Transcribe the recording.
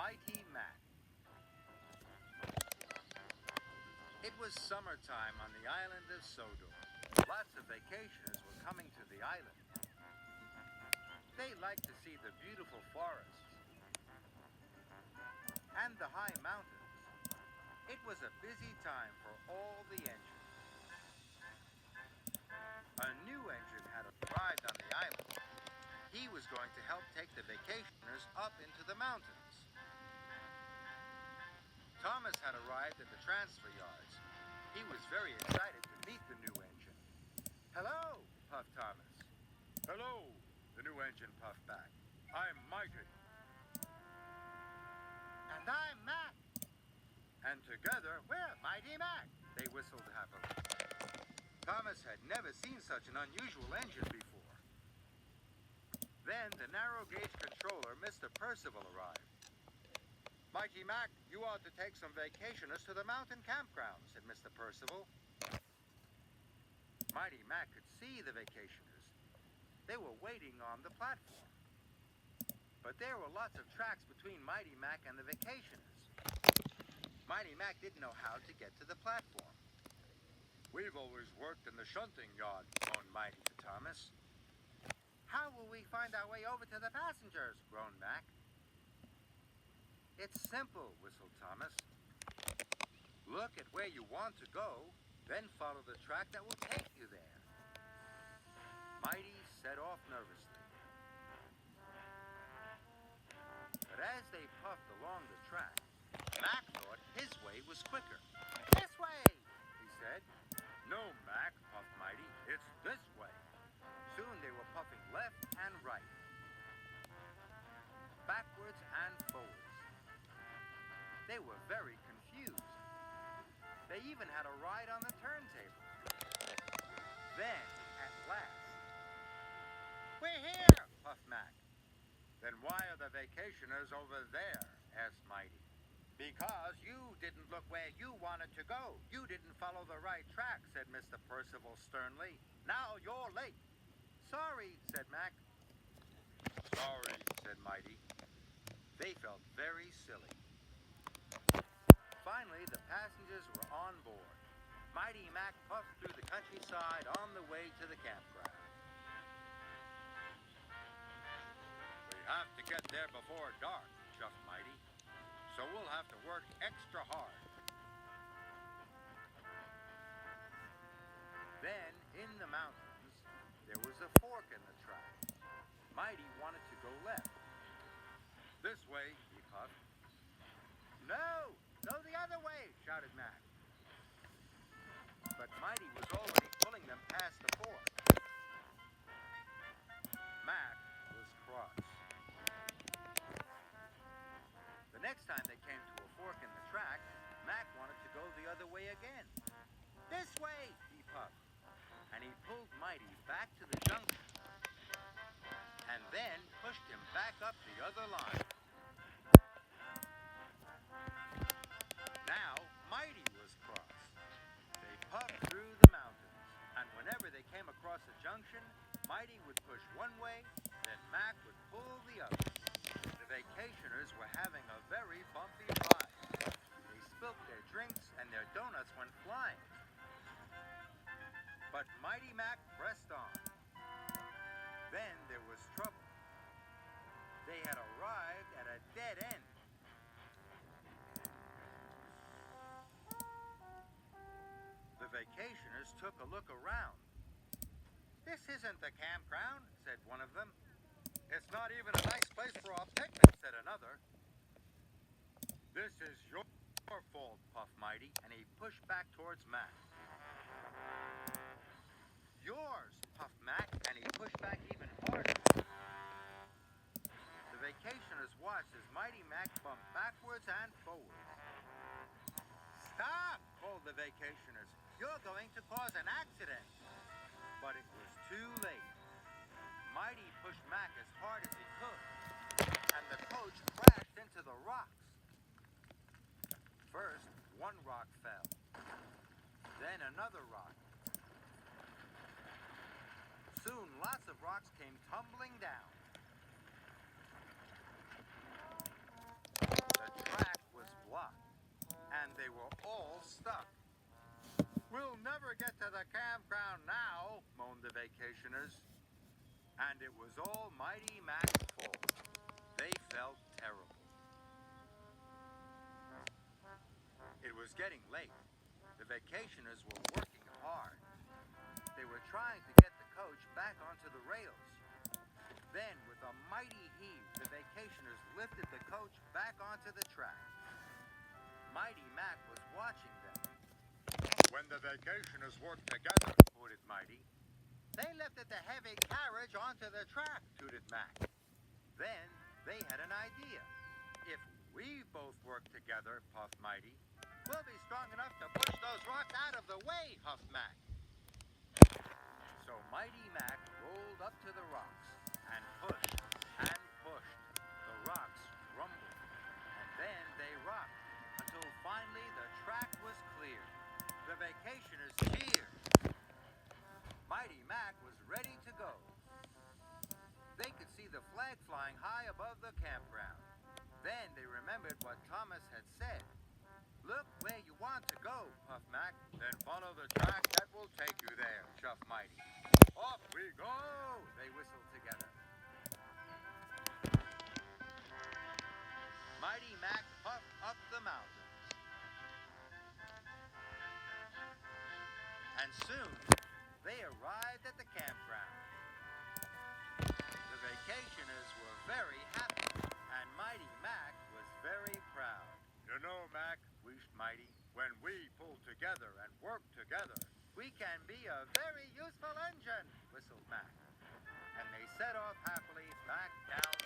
Mighty Mac. It was summertime on the island of Sodor. Lots of vacationers were coming to the island. They liked to see the beautiful forests and the high mountains. It was a busy time for all the engines. A new engine had arrived on the island. He was going to help take the vacationers up into the mountains. Thomas had arrived at the transfer yards. He was very excited to meet the new engine. "Hello," puffed Thomas. "Hello," the new engine puffed back. "I'm Mighty." "And I'm Mac." And together, we're Mighty Mac, they whistled happily. Thomas had never seen such an unusual engine before. Then the narrow gauge controller, Mr. Percival, arrived. "Mighty Mac, you ought to take some vacationers to the mountain campground," said Mr. Percival. Mighty Mac could see the vacationers. They were waiting on the platform. But there were lots of tracks between Mighty Mac and the vacationers. Mighty Mac didn't know how to get to the platform. "We've always worked in the shunting yard," moaned Mighty to Thomas. "How will we find our way over to the passengers?" groaned Mac. "It's simple," whistled Thomas. "Look at where you want to go, then follow the track that will take you there." Mighty set off nervously. But as they puffed along the track, Mac thought his way was quicker. "This way," he said. "No, Mac," puffed Mighty. "It's this way." Soon they were puffing left and right, backwards and forwards. They were very confused. They even had a ride on the turntable. Then, at last, "We're here," puffed Mac. "Then why are the vacationers over there?" asked Mighty. "Because you didn't look where you wanted to go. You didn't follow the right track," said Mr. Percival sternly. "Now you're late." "Sorry," said Mac. "Sorry," said Mighty. They felt very silly. Finally, the passengers were on board. Mighty Mac puffed through the countryside on the way to the campground. "We have to get there before dark," chuffed Mighty. "So we'll have to work extra hard." Then, in the mountains, there was a fork in the track. Mighty wanted to go left. "This way," he puffed. "No! Go the other way!" shouted Mac. But Mighty was already pulling them past the fork. Mac was cross. The next time they came to a fork in the track, Mac wanted to go the other way again. "This way!" he puffed. And he pulled Mighty back to the junction. And then pushed him back up the other line. Now, Mighty was cross. They puffed through the mountains, and whenever they came across a junction, Mighty would push one way, then Mac would pull the other. The vacationers were having a very bumpy ride. They spilt their drinks, and their donuts went flying. But Mighty Mac pressed on. Then there was trouble. They had arrived at a dead end. The vacationers took a look around. "This isn't the campground," said one of them. "It's not even a nice place for a picnic," said another. "This is your fault," puffed Mighty, And he pushed back towards Mac. "Yours," puffed Mac, and he pushed back even harder. The vacationers watched as Mighty Mac bumped backwards and forwards. "Stop!" called the vacationers. "You're going to cause an accident." But it was too late. Mighty pushed Mac as hard as he could, and the coach crashed into the rocks. First, one rock fell. Then another rock. Soon, lots of rocks came tumbling down. The stuck. We'll never get to the campground now, moaned the vacationers. And it was all Mighty Mac's fault. They felt terrible. It was getting late. The vacationers were working hard. They were trying to get the coach back onto the rails. Then, with a mighty heave, the vacationers lifted the coach back onto the track. Mighty Mac was watching them. When the vacationers worked together, hooted Mighty, they lifted the heavy carriage onto the track, tooted Mac. Then they had an idea. If we both work together, puffed Mighty, we'll be strong enough to push those rocks out of the way, huffed Mac. So Mighty Mac rolled up to the rocks and pushed and pushed. The rocks rumbled, and then they rocked until finally the track was clear. The vacationers cheered. Mighty Mac was ready to go. They could see the flag flying high above the campground. Then they remembered what Thomas had said. Look where you want to go, puffed Mac. Then follow the track that will take you there, chuffed Mighty. Off we go, they whistled together. Mighty Mac puffed up the mountain. And soon, they arrived at the campground. The vacationers were very happy, and Mighty Mac was very proud. You know, Mac, wheezed Mighty, when we pull together and work together, we can be a very useful engine, whistled Mac. And they set off happily back down